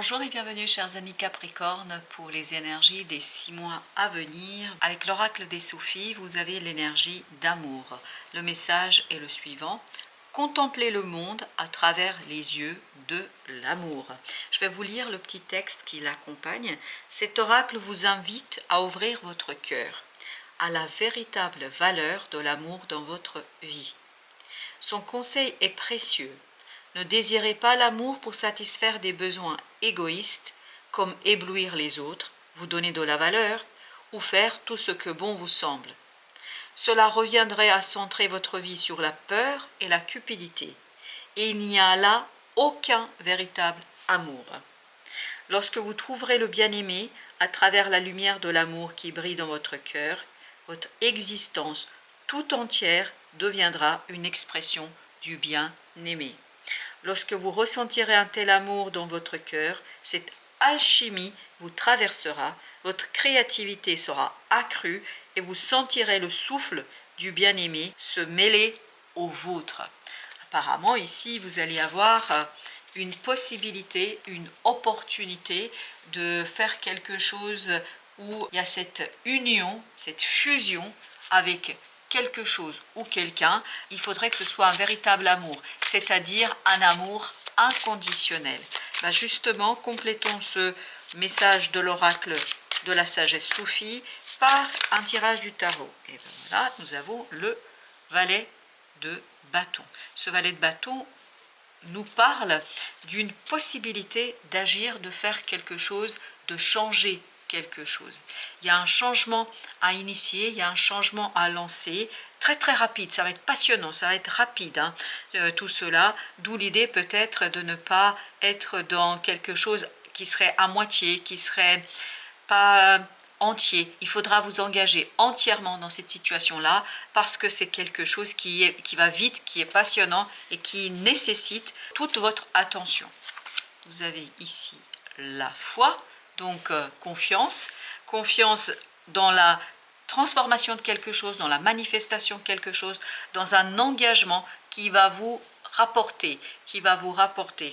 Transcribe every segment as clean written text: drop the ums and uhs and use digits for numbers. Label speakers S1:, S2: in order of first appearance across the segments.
S1: Bonjour et bienvenue chers amis Capricorne pour les énergies des 6 mois à venir. Avec l'oracle des Soufis, vous avez l'énergie d'amour. Le message est le suivant: contemplez le monde à travers les yeux de l'amour. Je vais vous lire le petit texte qui l'accompagne. Cet oracle vous invite à ouvrir votre cœur à la véritable valeur de l'amour dans votre vie. Son conseil est précieux. Ne désirez pas l'amour pour satisfaire des besoins égoïstes, comme éblouir les autres, vous donner de la valeur, ou faire tout ce que bon vous semble. Cela reviendrait à centrer votre vie sur la peur et la cupidité, et il n'y a là aucun véritable amour. Lorsque vous trouverez le bien-aimé à travers la lumière de l'amour qui brille dans votre cœur, votre existence tout entière deviendra une expression du bien-aimé. Lorsque vous ressentirez un tel amour dans votre cœur, cette alchimie vous traversera, votre créativité sera accrue et vous sentirez le souffle du bien-aimé se mêler au vôtre. Apparemment, ici, vous allez avoir une possibilité, une opportunité de faire quelque chose où il y a cette union, cette fusion avec quelque chose ou quelqu'un. Il faudrait que ce soit un véritable amour, c'est-à-dire un amour inconditionnel. Justement, complétons ce message de l'oracle de la sagesse soufie par un tirage du tarot. Et voilà, nous avons le valet de bâton. Ce valet de bâton nous parle d'une possibilité d'agir, de faire quelque chose, de changer quelque chose. Il y a un changement à initier, il y a un changement à lancer, très très rapide, ça va être passionnant, ça va être rapide, tout cela, d'où l'idée peut-être de ne pas être dans quelque chose qui serait à moitié, qui serait pas entier. Il faudra vous engager entièrement dans cette situation-là parce que c'est quelque chose qui va vite, qui est passionnant et qui nécessite toute votre attention. Vous avez ici la foi, donc confiance dans la transformation de quelque chose, dans la manifestation de quelque chose, dans un engagement qui va vous rapporter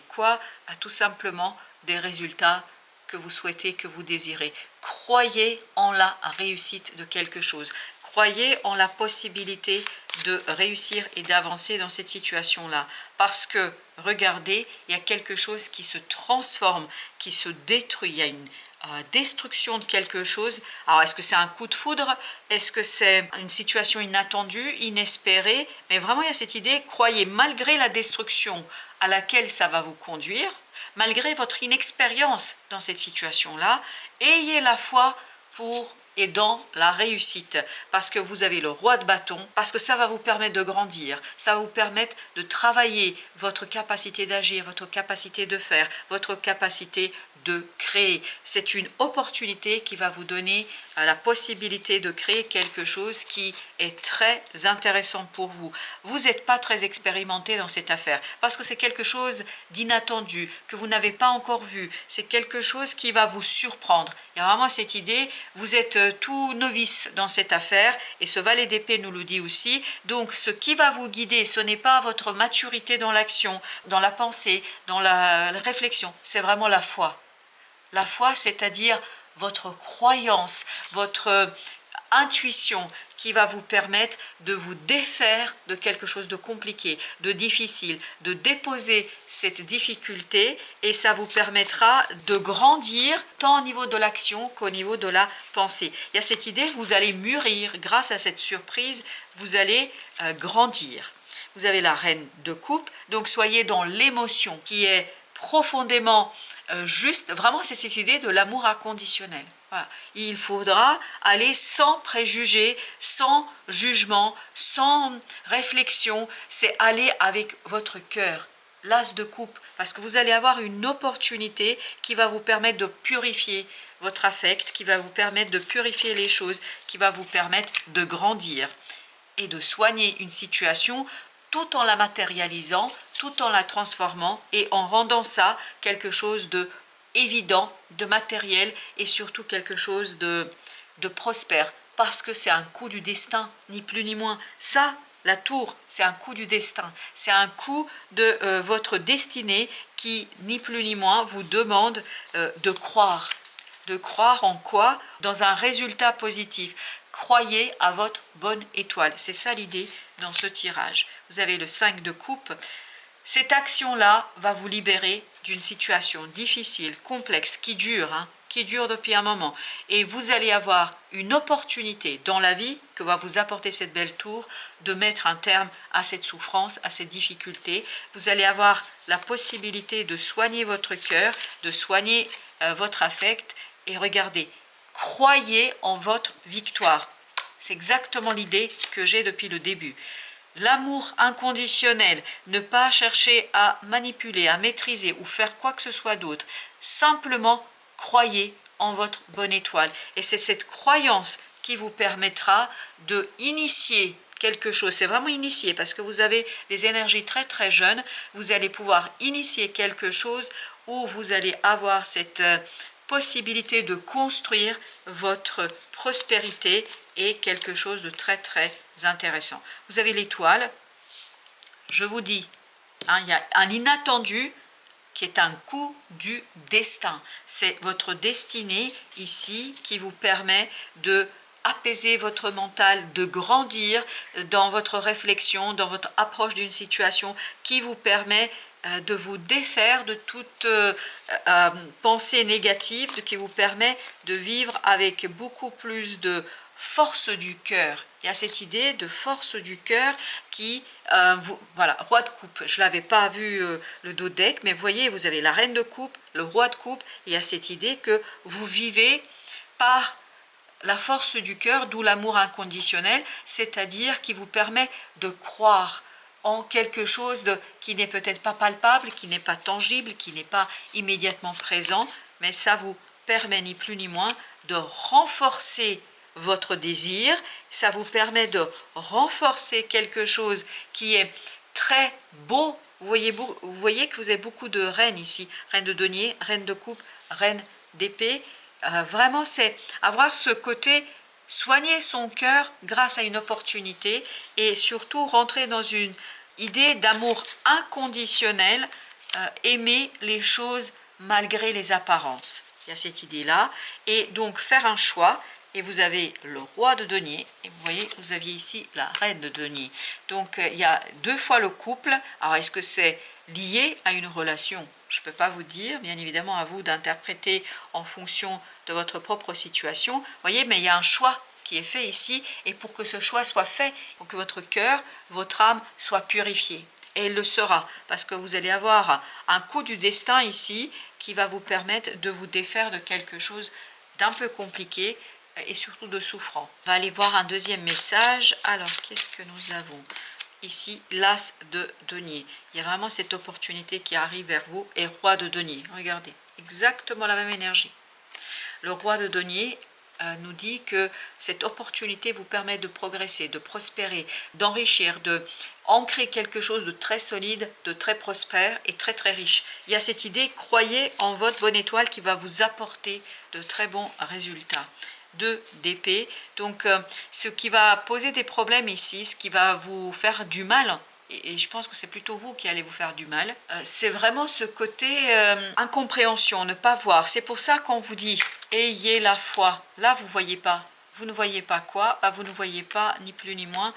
S1: quoi? Tout simplement des résultats que vous souhaitez, que vous désirez. Croyez en la réussite de quelque chose. Croyez en la possibilité de réussir et d'avancer dans cette situation-là. Parce que, regardez, il y a quelque chose qui se transforme, qui se détruit. Il y a une destruction de quelque chose. Alors, est-ce que c'est un coup de foudre? Est-ce que c'est une situation inattendue, inespérée? Mais vraiment, il y a cette idée, croyez, malgré la destruction à laquelle ça va vous conduire, malgré votre inexpérience dans cette situation-là, ayez la foi pour et dans la réussite, parce que vous avez le roi de bâton, parce que ça va vous permettre de grandir, ça va vous permettre de travailler votre capacité d'agir, votre capacité de faire, votre capacité de créer. C'est une opportunité qui va vous donner la possibilité de créer quelque chose qui est très intéressant pour vous. Vous n'êtes pas très expérimenté dans cette affaire parce que c'est quelque chose d'inattendu que vous n'avez pas encore vu. C'est quelque chose qui va vous surprendre. Il y a vraiment cette idée, vous êtes tout novice dans cette affaire et ce valet d'épée nous le dit aussi. Donc ce qui va vous guider, ce n'est pas votre maturité dans l'action, dans la pensée, dans la réflexion, c'est vraiment la foi. La foi, c'est-à-dire votre croyance, votre intuition qui va vous permettre de vous défaire de quelque chose de compliqué, de difficile, de déposer cette difficulté et ça vous permettra de grandir tant au niveau de l'action qu'au niveau de la pensée. Il y a cette idée, vous allez mûrir grâce à cette surprise, vous allez grandir. Vous avez la reine de coupe, donc soyez dans l'émotion qui est profondément juste, vraiment c'est cette idée de l'amour inconditionnel. Voilà. Il faudra aller sans préjugés, sans jugement, sans réflexion, c'est aller avec votre cœur, l'as de coupe, parce que vous allez avoir une opportunité qui va vous permettre de purifier votre affect, qui va vous permettre de purifier les choses, qui va vous permettre de grandir et de soigner une situation tout en la matérialisant, tout en la transformant et en rendant ça quelque chose de évident, de matériel et surtout quelque chose de prospère, parce que c'est un coup du destin, ni plus ni moins. Ça, La tour, c'est un coup du destin, c'est un coup de votre destinée qui, ni plus ni moins, vous demande de croire. De croire en quoi? Dans un résultat positif. Croyez à votre bonne étoile. C'est ça l'idée dans ce tirage. Vous avez le 5 de coupe. Cette action-là va vous libérer d'une situation difficile, complexe, qui dure depuis un moment. Et vous allez avoir une opportunité dans la vie que va vous apporter cette belle tour de mettre un terme à cette souffrance, à cette difficulté. Vous allez avoir la possibilité de soigner votre cœur, de soigner votre affect. Et regardez, croyez en votre victoire. C'est exactement l'idée que j'ai depuis le début. L'amour inconditionnel, ne pas chercher à manipuler, à maîtriser ou faire quoi que ce soit d'autre. Simplement, croyez en votre bonne étoile. Et c'est cette croyance qui vous permettra de initier quelque chose. C'est vraiment initier parce que vous avez des énergies très très jeunes. Vous allez pouvoir initier quelque chose où vous allez avoir cette possibilité de construire votre prospérité et quelque chose de très très intéressant. Vous avez l'étoile, je vous dis, il y a un inattendu qui est un coup du destin. C'est votre destinée ici qui vous permet de apaiser votre mental, de grandir dans votre réflexion, dans votre approche d'une situation, qui vous permet de vous défaire de toute pensée négative, qui vous permet de vivre avec beaucoup plus de force du cœur. Il y a cette idée de force du cœur qui, voilà, roi de coupe. Je ne l'avais pas vu le dos deck, mais vous voyez, vous avez la reine de coupe, le roi de coupe. Il y a cette idée que vous vivez par la force du cœur, d'où l'amour inconditionnel, c'est-à-dire qui vous permet de croire en quelque chose qui n'est peut-être pas palpable, qui n'est pas tangible, qui n'est pas immédiatement présent, mais ça vous permet ni plus ni moins de renforcer votre désir, ça vous permet de renforcer quelque chose qui est très beau. Vous voyez que vous avez beaucoup de reines ici, reine de denier, reine de coupe, reine d'épée. Vraiment, c'est avoir ce côté soigner son cœur grâce à une opportunité et surtout rentrer dans une idée d'amour inconditionnel, aimer les choses malgré les apparences. Il y a cette idée-là. Et donc faire un choix. Et vous avez le roi de denier, et vous voyez, vous aviez ici la reine de denier. Donc, il y a deux fois le couple. Alors, est-ce que c'est lié à une relation? Je ne peux pas vous dire, bien évidemment, à vous d'interpréter en fonction de votre propre situation. Vous voyez, mais il y a un choix qui est fait ici, et pour que ce choix soit fait, pour que votre cœur, votre âme soit purifiée. Et elle le sera, parce que vous allez avoir un coup du destin ici, qui va vous permettre de vous défaire de quelque chose d'un peu compliqué, et surtout de souffrant. On va aller voir un deuxième message. Alors, qu'est-ce que nous avons ici? L'as de denier. Il y a vraiment cette opportunité qui arrive vers vous. Et roi de denier. Regardez, exactement la même énergie. Le roi de denier nous dit que cette opportunité vous permet de progresser, de prospérer, d'enrichir, de ancrer quelque chose de très solide, de très prospère et très très riche. Il y a cette idée, croyez en votre bonne étoile qui va vous apporter de très bons résultats. 2 d'épée, donc ce qui va poser des problèmes ici, ce qui va vous faire du mal, et je pense que c'est plutôt vous qui allez vous faire du mal, c'est vraiment ce côté incompréhension, ne pas voir. C'est pour ça qu'on vous dit ayez la foi. Là vous voyez pas, vous ne voyez pas quoi? Vous ne voyez pas ni plus ni moins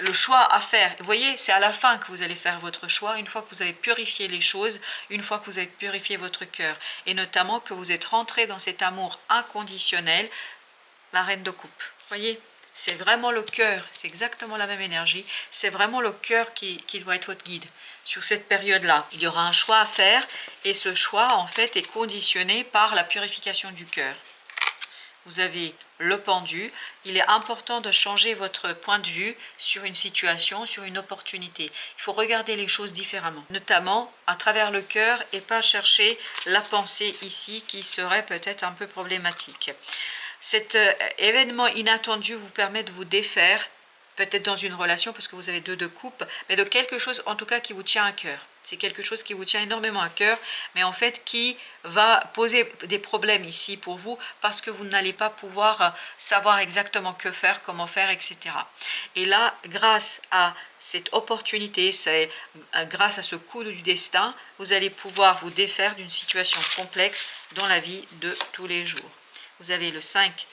S1: le choix à faire. Vous voyez, c'est à la fin que vous allez faire votre choix, une fois que vous avez purifié les choses, une fois que vous avez purifié votre cœur, et notamment que vous êtes rentré dans cet amour inconditionnel, la reine de coupe. Vous voyez, c'est vraiment le cœur, c'est exactement la même énergie, c'est vraiment le cœur qui doit être votre guide. Sur cette période-là, il y aura un choix à faire, et ce choix, en fait, est conditionné par la purification du cœur. Vous avez le pendu. Il est important de changer votre point de vue sur une situation, sur une opportunité. Il faut regarder les choses différemment, notamment à travers le cœur et pas chercher la pensée ici qui serait peut-être un peu problématique. Cet événement inattendu vous permet de vous défaire, peut-être dans une relation parce que vous avez 2 de coupe, mais de quelque chose en tout cas qui vous tient à cœur. C'est quelque chose qui vous tient énormément à cœur, mais en fait qui va poser des problèmes ici pour vous parce que vous n'allez pas pouvoir savoir exactement que faire, comment faire, etc. Et là, grâce à cette opportunité, c'est grâce à ce coup du destin, vous allez pouvoir vous défaire d'une situation complexe dans la vie de tous les jours. Vous avez le 5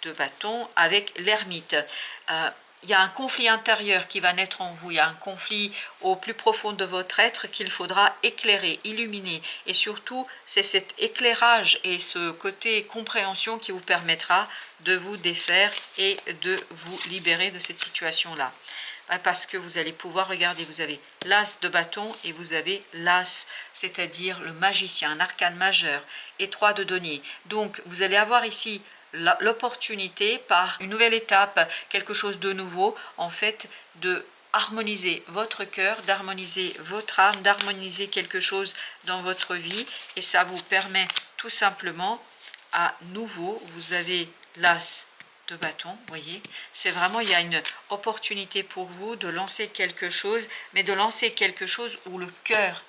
S1: de bâton avec l'ermite. Il y a un conflit intérieur qui va naître en vous, il y a un conflit au plus profond de votre être qu'il faudra éclairer, illuminer. Et surtout, c'est cet éclairage et ce côté compréhension qui vous permettra de vous défaire et de vous libérer de cette situation-là. Parce que vous allez pouvoir regarder, vous avez l'as de bâton et vous avez l'as, c'est-à-dire le magicien, un arcane majeur, et 3 de denier. Donc, vous allez avoir ici l'opportunité par une nouvelle étape, quelque chose de nouveau, en fait, de harmoniser votre cœur, d'harmoniser votre âme, d'harmoniser quelque chose dans votre vie, et ça vous permet tout simplement à nouveau, vous avez l'as de bâton, vous voyez, c'est vraiment, il y a une opportunité pour vous de lancer quelque chose, mais de lancer quelque chose où le cœur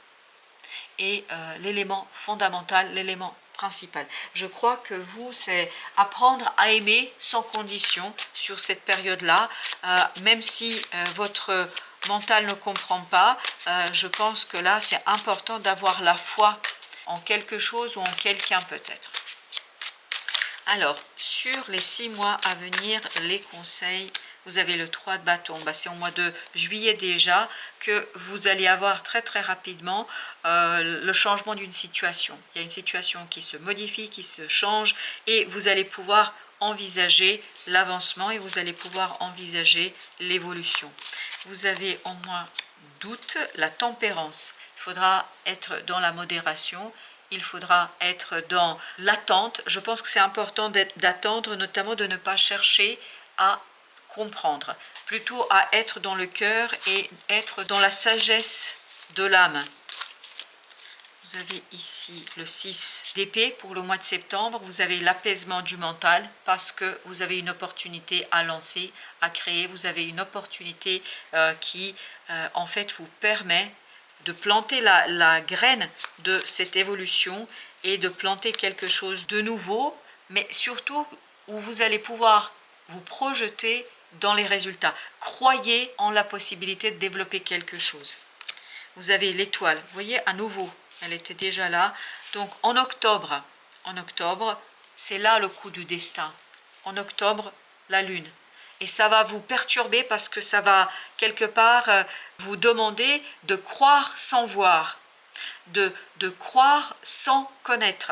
S1: est l'élément fondamental, l'élément principal. Je crois que vous, c'est apprendre à aimer sans condition sur cette période-là, même si votre mental ne comprend pas, je pense que là, c'est important d'avoir la foi en quelque chose ou en quelqu'un peut-être. Alors, sur les 6 mois à venir, les conseils, vous avez le 3 de bâton, c'est au mois de juillet déjà que vous allez avoir très rapidement le changement d'une situation. Il y a une situation qui se modifie, qui se change et vous allez pouvoir envisager l'avancement et vous allez pouvoir envisager l'évolution. Vous avez au mois d'août la tempérance. Il faudra être dans la modération. Il faudra être dans l'attente. Je pense que c'est important d'attendre, notamment de ne pas chercher à comprendre, plutôt à être dans le cœur et être dans la sagesse de l'âme. Vous avez ici le 6 d'épée pour le mois de septembre. Vous avez l'apaisement du mental parce que vous avez une opportunité à lancer, à créer. Vous avez une opportunité qui, en fait, vous permet de planter la graine de cette évolution et de planter quelque chose de nouveau, mais surtout où vous allez pouvoir vous projeter dans les résultats. Croyez en la possibilité de développer quelque chose. Vous avez l'étoile, vous voyez, à nouveau, elle était déjà là. Donc en octobre, c'est là le coup du destin. En octobre, la lune. Et ça va vous perturber parce que ça va quelque part vous demander de croire sans voir, de croire sans connaître.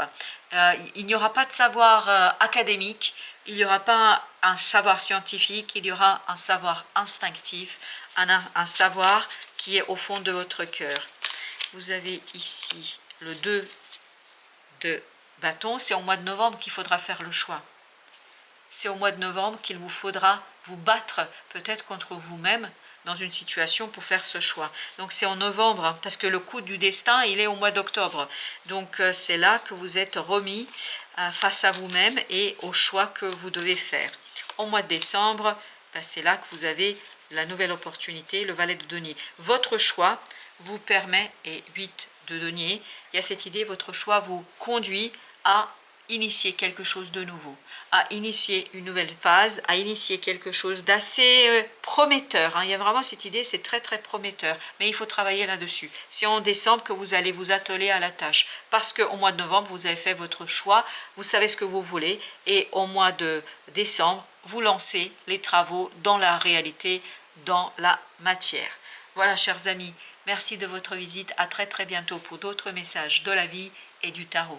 S1: Il n'y aura pas de savoir académique, il n'y aura pas un savoir scientifique, il y aura un savoir instinctif, un savoir qui est au fond de votre cœur. Vous avez ici le 2 de bâton, c'est au mois de novembre qu'il faudra faire le choix. C'est au mois de novembre qu'il vous faudra vous battre peut-être contre vous-même dans une situation pour faire ce choix. Donc c'est en novembre, parce que le coup du destin, il est au mois d'octobre. Donc c'est là que vous êtes remis face à vous-même et au choix que vous devez faire. Au mois de décembre, c'est là que vous avez la nouvelle opportunité, le valet de denier. Votre choix vous permet, et 8 de denier, il y a cette idée, votre choix vous conduit à initier quelque chose de nouveau, à initier une nouvelle phase, à initier quelque chose d'assez prometteur. Il y a vraiment cette idée, c'est très prometteur, mais il faut travailler là-dessus. C'est en décembre que vous allez vous atteler à la tâche, parce qu'au mois de novembre, vous avez fait votre choix, vous savez ce que vous voulez, et au mois de décembre, vous lancez les travaux dans la réalité, dans la matière. Voilà, chers amis, merci de votre visite. À très bientôt pour d'autres messages de la vie et du tarot.